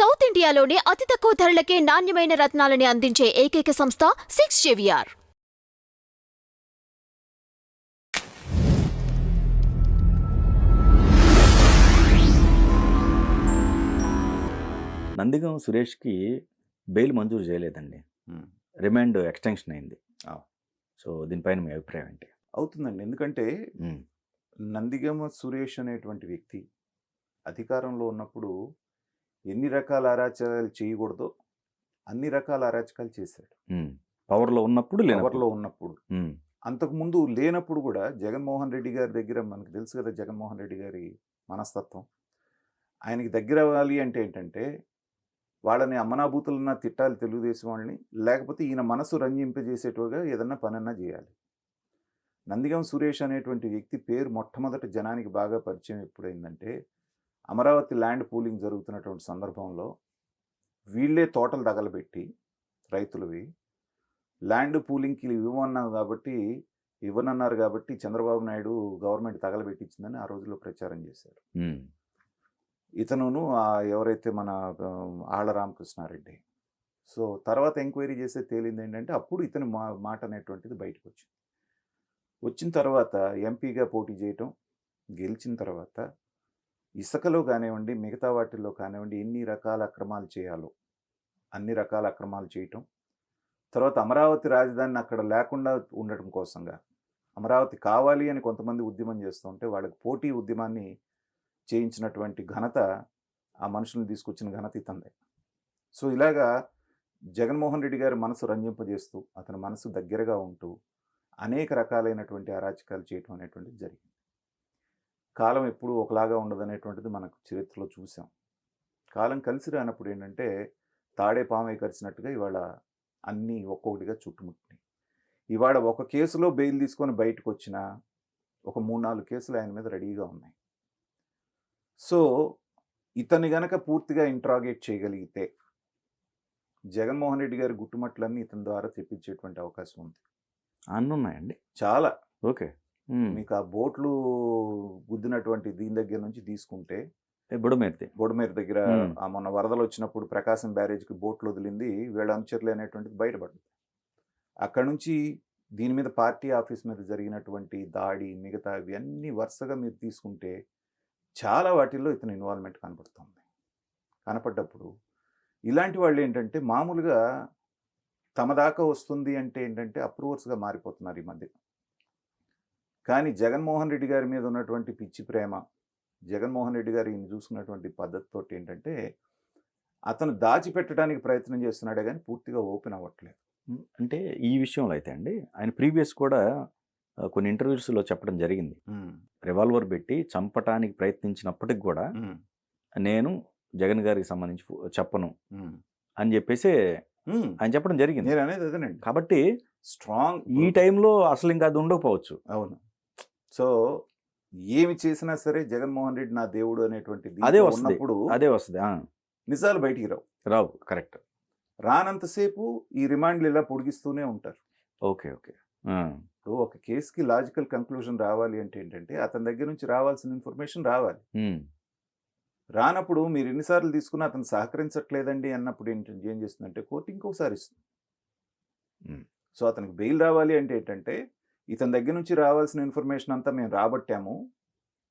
South ఇండియాలోనే అతి తక్కువ ధరలకే నాణ్యమైన రత్నాలని అందించే ఏకైక సంస్థ 6JVR. నందిగం సురేష్కి బెయిల్ మంజూరు చేయలేదండి. రిమాండ్ ఎక్స్టెన్షన్ అయింది. సో దీనిపైన మీ అభిప్రాయం ఏంటి? అవుతుందండి. ఎందుకంటే నందిగమ సురేష్ అనేటువంటి వ్యక్తి అధికారంలో ఉన్నప్పుడు ఎన్ని రకాల అరాచకాలు చేయకూడదో అన్ని రకాల అరాచకాలు చేశాడు. పవర్లో ఉన్నప్పుడు అంతకుముందు లేనప్పుడు కూడా జగన్మోహన్ రెడ్డి గారి దగ్గర మనకు తెలుసు కదా, జగన్మోహన్ రెడ్డి గారి మనస్తత్వం. ఆయనకి దగ్గర అవ్వాలి అంటే ఏంటంటే వాళ్ళని అమ్మనాభూతులన్నా తిట్టాలి తెలుగుదేశం వాళ్ళని, లేకపోతే ఈయన మనసు రంజింపజేసేట్టుగా ఏదన్నా పనన్నా చేయాలి. నందిగం సురేష్ అనేటువంటి వ్యక్తి పేరు మొట్టమొదటి జనానికి బాగా పరిచయం ఎప్పుడైందంటే అమరావతి ల్యాండ్ పూలింగ్ జరుగుతున్నటువంటి సందర్భంలో వీళ్ళే తోటలు తగలబెట్టి రైతులవి ల్యాండ్ పూలింగ్కి ఇవ్వనన్నారు కాబట్టి చంద్రబాబు నాయుడు గవర్నమెంట్ తగలబెట్టించిందని ఆ రోజుల్లో ప్రచారం చేశారు. ఇతనును ఎవరైతే మన ఆళ్ల రామకృష్ణారెడ్డి. సో తర్వాత ఎంక్వైరీ చేస్తే తేలింది ఏంటంటే అప్పుడు ఇతని మాట అనేటువంటిది బయటకు వచ్చిన తర్వాత ఎంపీగా పోటీ చేయటం, గెలిచిన తర్వాత ఇసుకలో కానివ్వండి మిగతా వాటిల్లో కానివ్వండి ఎన్ని రకాల అక్రమాలు చేయాలో అన్ని రకాల అక్రమాలు చేయటం, తర్వాత అమరావతి రాజధానిని అక్కడ లేకుండా ఉండటం కోసంగా అమరావతి కావాలి అని కొంతమంది ఉద్యమం చేస్తుంటే వాళ్ళకి పోటీ ఉద్యమాన్ని చేయించినటువంటి ఘనత, ఆ మనుషులను తీసుకొచ్చిన ఘనత ఇతందే. సో ఇలాగా జగన్మోహన్ రెడ్డి గారి మనసు రంజింపజేస్తూ అతని మనసు దగ్గరగా ఉంటూ అనేక రకాలైనటువంటి అరాచకాలు చేయటం అనేటువంటిది జరిగింది. కాలం ఎప్పుడూ ఒకలాగా ఉండదనేటువంటిది మనకు చరిత్రలో చూసాం. కాలం కలిసి రానప్పుడు ఏంటంటే తాడే పామై కలిసినట్టుగా ఇవాళ అన్నీ ఒక్కొక్కటిగా చుట్టుముట్టినాయి. ఇవాళ ఒక కేసులో బెయిల్ తీసుకొని బయటకు వచ్చిన ఒక 3-4 కేసులు ఆయన మీద రెడీగా ఉన్నాయి. సో ఇతన్ని గనక పూర్తిగా ఇంట్రాగేట్ చేయగలిగితే జగన్మోహన్ రెడ్డి గారి గుట్టుమట్లన్నీ ఇతని ద్వారా తెప్పించేటువంటి అవకాశం ఉంది. అన్నీ ఉన్నాయండి చాలా. ఓకే. మీకు ఆ బోట్లు గుద్దినటువంటి దీని దగ్గర నుంచి తీసుకుంటే బొడమేరు దగ్గర మొన్న వరదలు వచ్చినప్పుడు ప్రకాశం బ్యారేజ్కి బోట్లు వదిలింది వీళ్ళ అనుచరులు అనేటువంటిది బయటపడింది. అక్కడ నుంచి దీని మీద పార్టీ ఆఫీస్ మీద జరిగినటువంటి దాడి మిగతా ఇవన్నీ వరుసగా మీరు తీసుకుంటే చాలా వాటిల్లో ఇతని ఇన్వాల్వ్మెంట్ కనపడ్డప్పుడు ఇలాంటి వాళ్ళు ఏంటంటే మామూలుగా తమ దాకా వస్తుంది అంటే ఏంటంటే అప్రూవర్స్గా మారిపోతున్నారు ఈ మధ్య. కానీ జగన్మోహన్ రెడ్డి గారి మీద ఉన్నటువంటి పిచ్చి ప్రేమ, జగన్మోహన్ రెడ్డి గారు ఈయన చూసుకున్నటువంటి పద్ధతితో ఏంటంటే అతను దాచిపెట్టడానికి ప్రయత్నం చేస్తున్నాడే కానీ పూర్తిగా ఓపెన్ అవ్వట్లేదు. అంటే ఈ విషయంలో అయితే అండి ఆయన ప్రీవియస్ కూడా కొన్ని ఇంటర్వ్యూస్లో చెప్పడం జరిగింది. రివాల్వర్ పెట్టి చంపటానికి ప్రయత్నించినప్పటికి కూడా నేను జగన్ గారికి సంబంధించి చెప్పను అని చెప్పేసి ఆయన చెప్పడం జరిగింది. నేను అనేది అదేనండి. కాబట్టి స్ట్రాంగ్ ఈ టైంలో అసలు ఇంకా అది ఉండకపోవచ్చు. అవును. సో ఏమి చేసినా సరే జగన్మోహన్ రెడ్డి నా దేవుడు అనేటువంటి అదే వస్తుంది. నిజాలు బయటికి రావు. కరెక్ట్. రానంతసేపు ఈ రిమాండ్లు ఇలా పొడిగిస్తూనే ఉంటారు. ఓకే. ఇప్పుడు ఒక కేసుకి లాజికల్ కంక్లూజన్ రావాలి అంటే ఏంటంటే అతని దగ్గర నుంచి రావాల్సిన ఇన్ఫర్మేషన్ రావాలి. రానప్పుడు మీరు ఎన్నిసార్లు తీసుకున్నా అతను సహకరించట్లేదండి అన్నప్పుడు ఏం చేస్తుందంటే కోర్టు ఇంకోసారి ఇస్తుంది. సో అతనికి బెయిల్ రావాలి అంటే ఏంటంటే ఇతని దగ్గర నుంచి రావాల్సిన ఇన్ఫర్మేషన్ అంతా మేము రాబట్టాము,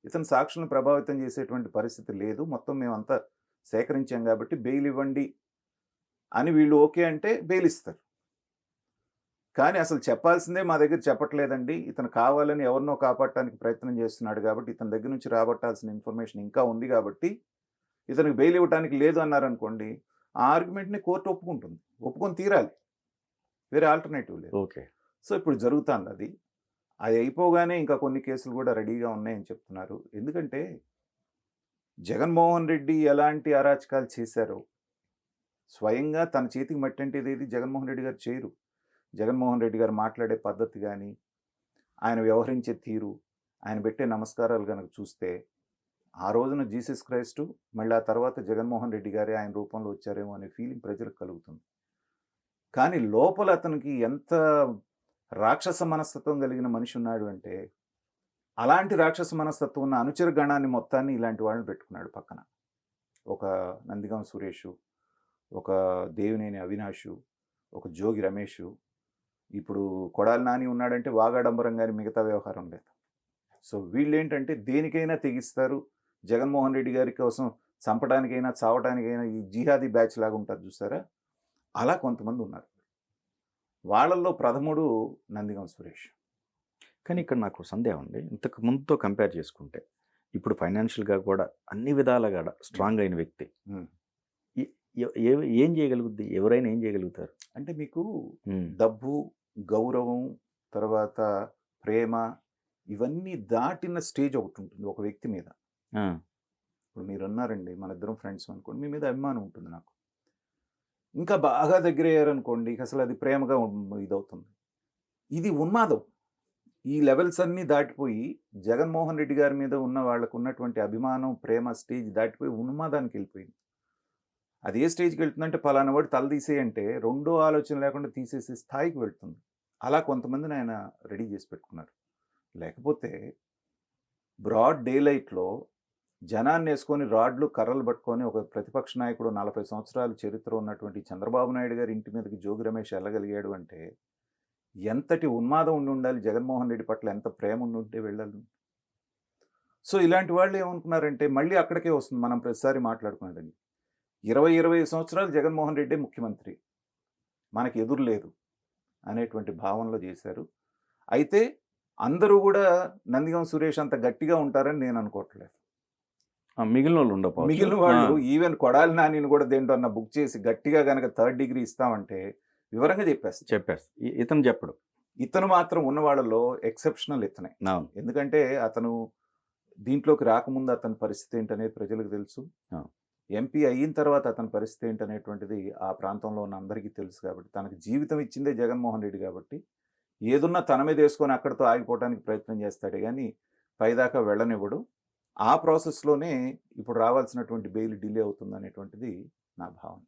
ఇతని సాక్షులను ప్రభావితం చేసేటువంటి పరిస్థితి లేదు, మొత్తం మేమంతా సేకరించాం కాబట్టి బెయిల్ ఇవ్వండి అని వీళ్ళు ఓకే అంటే బెయిల్ ఇస్తారు. కానీ అసలు చెప్పాల్సిందే మా దగ్గర చెప్పట్లేదండి, ఇతను కావాలని ఎవరినో కాపాడటానికి ప్రయత్నం చేస్తున్నాడు కాబట్టి ఇతని దగ్గర నుంచి రాబట్టాల్సిన ఇన్ఫర్మేషన్ ఇంకా ఉంది కాబట్టి ఇతనికి బెయిల్ ఇవ్వడానికి లేదు అన్నారనుకోండి, ఆ ఆర్గ్యుమెంట్ని కోర్టు ఒప్పుకొని తీరాలి, వేరే ఆల్టర్నేటివ్ లేదు. ఓకే. సో ఇప్పుడు జరుగుతుంది అది అయిపోగానే ఇంకా కొన్ని కేసులు కూడా రెడీగా ఉన్నాయని చెప్తున్నారు. ఎందుకంటే జగన్మోహన్ రెడ్డి ఎలాంటి అరాచకాలు చేశారో స్వయంగా తన చేతికి మట్టంటేది ఏది జగన్మోహన్ రెడ్డి గారు చేయరు. జగన్మోహన్ రెడ్డి గారు మాట్లాడే పద్ధతి కానీ ఆయన వ్యవహరించే తీరు, ఆయన పెట్టే నమస్కారాలు కనుక చూస్తే ఆ రోజున జీసస్ క్రైస్టు మళ్ళీ ఆ తర్వాత జగన్మోహన్ రెడ్డి గారే ఆయన రూపంలో వచ్చారేమో అనే ఫీలింగ్ ప్రజలకు కలుగుతుంది. కానీ లోపల అతనికి ఎంత రాక్షస మనస్తత్వం కలిగిన మనిషి ఉన్నాడు అంటే అలాంటి రాక్షస మనస్తత్వం ఉన్న అనుచర గణాన్ని మొత్తాన్ని ఇలాంటి వాళ్ళని పెట్టుకున్నాడు పక్కన. ఒక నందిగం సురేష్, ఒక దేవినేని అవినాష్, ఒక జోగి రమేష్, ఇప్పుడు కొడాలి నాని ఉన్నాడంటే వాగాడంబరం కానీ మిగతా వ్యవహారం లేదు. సో వీళ్ళేంటంటే దేనికైనా తెగిస్తారు. జగన్మోహన్ రెడ్డి గారి కోసం చంపడానికైనా చావడానికైనా ఈ జిహాదీ బ్యాచ్ లాగా ఉంటారు చూసారా, అలా కొంతమంది ఉన్నారు. వాళ్ళల్లో ప్రథముడు నందిగం సురేష్. కానీ ఇక్కడ నాకు సందేహం అండి, ఇంతకు ముందుతో కంపేర్ చేసుకుంటే ఇప్పుడు ఫైనాన్షియల్గా కూడా అన్ని విధాలుగా స్ట్రాంగ్ అయిన వ్యక్తి ఏం చేయగలుగుద్ది? ఎవరైనా ఏం చేయగలుగుతారు? అంటే మీకు డబ్బు, గౌరవం, తర్వాత ప్రేమ, ఇవన్నీ దాటిన స్టేజ్ ఒకటి ఉంటుంది ఒక వ్యక్తి మీద. ఇప్పుడు మీరు అన్నారండి, మన ఇద్దరం ఫ్రెండ్స్ అనుకోండి, మీ మీద అభిమానం ఉంటుంది నాకు. ఇంకా బాగా దగ్గర అయ్యారనుకోండి, అసలు అది ప్రేమగా ఇదవుతుంది. ఇది ఉన్మాదం. ఈ లెవెల్స్ అన్నీ దాటిపోయి జగన్మోహన్ రెడ్డి గారి మీద ఉన్న వాళ్ళకు ఉన్నటువంటి అభిమానం, ప్రేమ స్టేజ్ దాటిపోయి ఉన్మాదానికి వెళ్ళిపోయింది. అది ఏ స్టేజ్కి వెళ్తుందంటే పలానా వాడు తల తీసేయంటే రెండో ఆలోచన లేకుండా తీసేసే స్థాయికి వెళ్తుంది. అలా కొంతమందిని ఆయన రెడీ చేసి పెట్టుకున్నారు. లేకపోతే బ్రాడ్ డే లైట్లో జనాన్ని వేసుకొని రాడ్లు కర్రలు పట్టుకొని ఒక ప్రతిపక్ష నాయకుడు 40 సంవత్సరాల చరిత్ర ఉన్నటువంటి చంద్రబాబు నాయుడు గారి ఇంటి మీదకి జోగి రమేష్ వెళ్ళగలిగాడు అంటే ఎంతటి ఉన్మాదం ఉండి ఉండాలి, జగన్మోహన్ రెడ్డి పట్ల ఎంత ప్రేమ ఉండి ఉంటే వెళ్ళాలి. సో ఇలాంటి వాళ్ళు ఏమనుకున్నారంటే మళ్ళీ అక్కడికే వస్తుంది మనం ప్రతిసారి మాట్లాడుకునేదని. 20 సంవత్సరాలు జగన్మోహన్ రెడ్డి ముఖ్యమంత్రి, మనకి ఎదురు లేదు అనేటువంటి భావనలో చేశారు. అయితే అందరూ కూడా నందిగం సురేష్ అంత గట్టిగా ఉంటారని నేను అనుకోవట్లేదు. మిగిలిన వాళ్ళు ఉండకపోవచ్చు. మిగిలిన వాళ్ళు ఈవెన్ కొడాలి నానిని కూడా దేంట్లో బుక్ చేసి గట్టిగా కనుక 3rd డిగ్రీ ఇస్తామంటే వివరంగా చెప్పేస్తారు. ఇతను చెప్పడు. ఇతను మాత్రం ఉన్న వాళ్ళలో ఎక్సెప్షనల్ ఇతనే. ఎందుకంటే అతను దీంట్లోకి రాకముందు అతని పరిస్థితి ఏంటనేది ప్రజలకు తెలుసు. ఎంపీ అయిన తర్వాత అతని పరిస్థితి ఏంటనేటువంటిది ఆ ప్రాంతంలో ఉన్న అందరికీ తెలుసు. కాబట్టి తనకు జీవితం ఇచ్చిందే జగన్మోహన్ రెడ్డి కాబట్టి ఏదున్నా తన మీద వేసుకొని అక్కడితో ఆగిపోవడానికి ప్రయత్నం చేస్తాడే కానీ పైదాకా వెళ్ళనివ్వడు. ఆ ప్రాసెస్లోనే ఇప్పుడు రావాల్సినటువంటి బెయిల్ డిలే అవుతుంది అనేటువంటిది నా భావన.